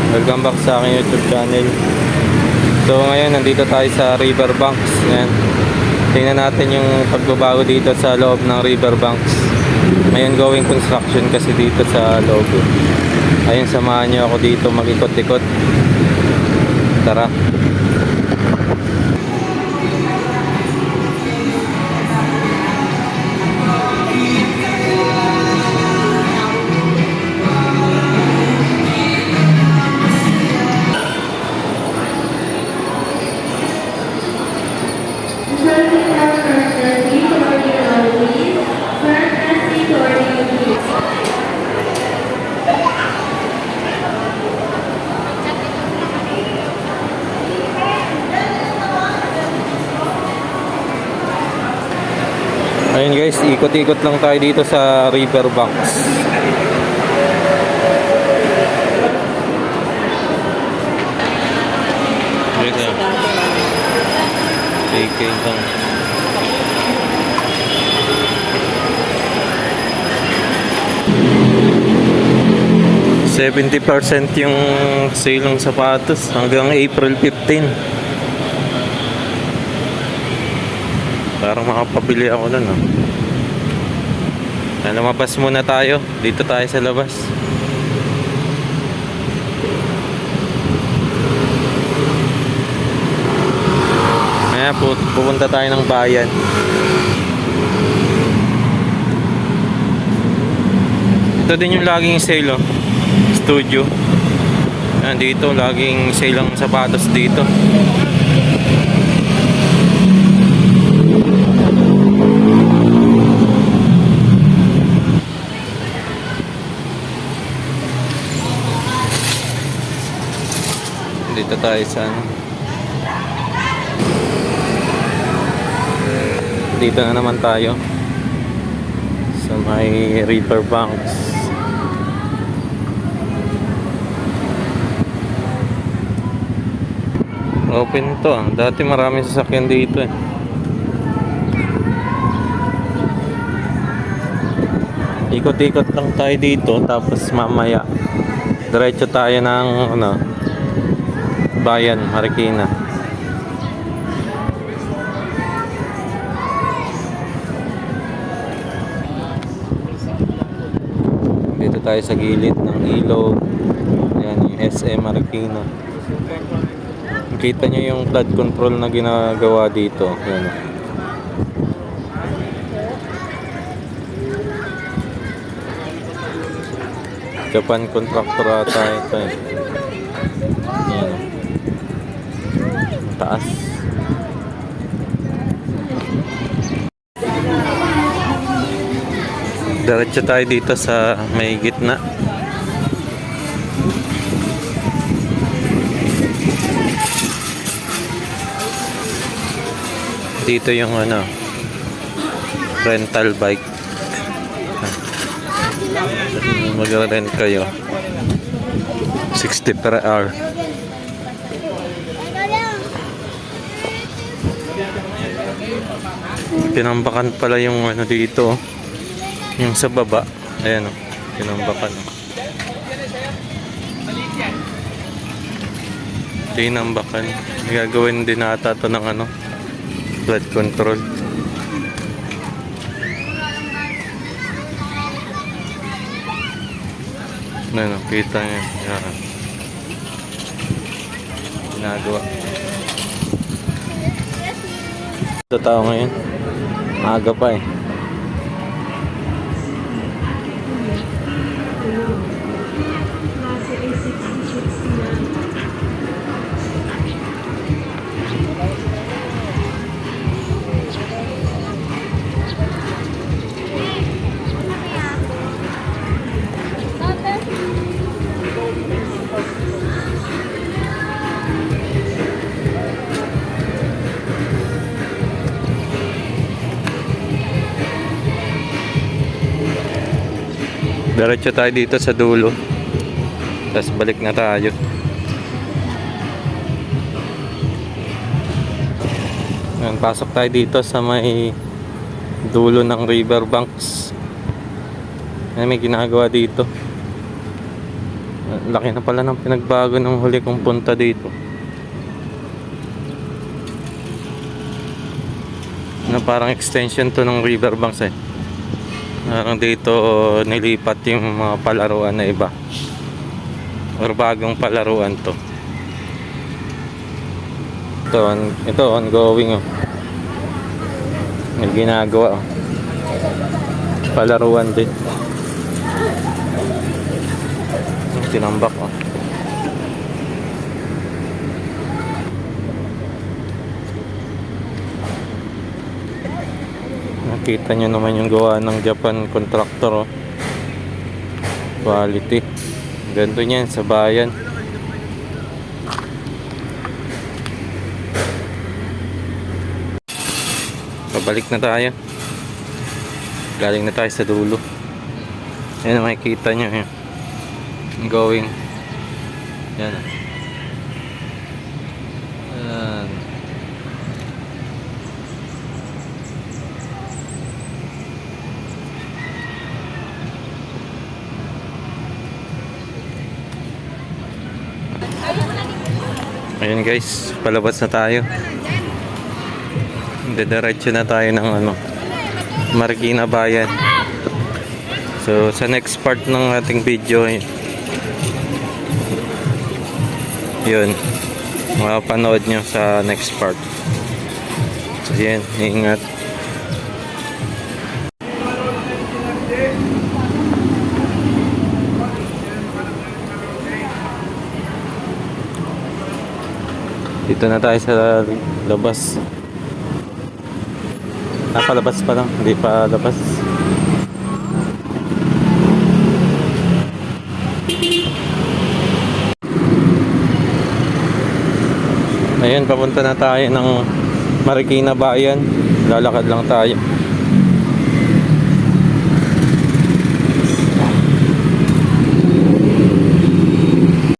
Welcome back sa aking YouTube channel. So ngayon nandito tayo sa Riverbanks. Ayan. Tingnan natin yung pagbabago dito sa loob ng Riverbanks. Ngayon going construction kasi dito sa loob. Ayun, samahan nyo ako dito mag-ikot-ikot. Tara. Ayun guys, ikot-ikot lang tayo dito sa Riverbanks. Dito. AK lang. %70 yung sale ng sapatos hanggang April 15. Parang makapabili ako nun, oh. Lumabas muna tayo. Dito tayo sa labas. Ayan, pupunta tayo ng bayan. Ito din yung laging sale, oh. Studio. Ayan, dito laging sale ang sapatos dito. Dito tayo sa dito na naman tayo sa may Riverbanks. Open to, dati maraming sasakyan dito eh. Ikot-ikot lang tayo dito, tapos mamaya diretso tayo ng bayan, Marikina. Dito tayo sa gilid ng ilog. Ayan yung SM Marikina. Kita nyo yung flood control na ginagawa dito. Ayan. Japan contractor ata ito eh. Ayan. Taas. Diretso tayo dito sa may gitna. Dito yung rental bike. Mag-rent kayo 60 per hour. Tinambakan pala yung dito, yung sa baba. Ayan, tinambakan. Tinambakan. Gagawin din ata ito ng flood control. Kita nyo yan. Ginagawa. Ito tao ngayon. Maaga pa eh. Diretso tayo dito sa dulo. Tapos balik na tayo. Ayan, pasok tayo dito sa may dulo ng Riverbanks. Ayan, may ginagawa dito. Laki na pala ng pinagbago ng huli kong punta dito. Na parang extension to ng Riverbanks eh. Parang dito nilipat yung mga palaruan na iba. Or bagong palaruan to. Ito ongoing oh. May ginagawa oh. Palaruan din. Tinambak oh. Nakita nyo naman yung gawa ng Japan contractor oh. Quality. Ganito niyan sa bayan. Pabalik na tayo. Galing na tayo sa dulo. Ayan makikita nyo yun. Going. Yan. Yan. Ayun guys, palabas na tayo. Diretso na tayo ng Marikina Bayan. So sa next part ng ating video yun, mapapanood nyo sa next part. So yan, ingat. Dito na tayo sa labas. Palabas pa lang, hindi pa labas. Ayun, papunta na tayo ng Marikina Bayan. Lalakad lang tayo.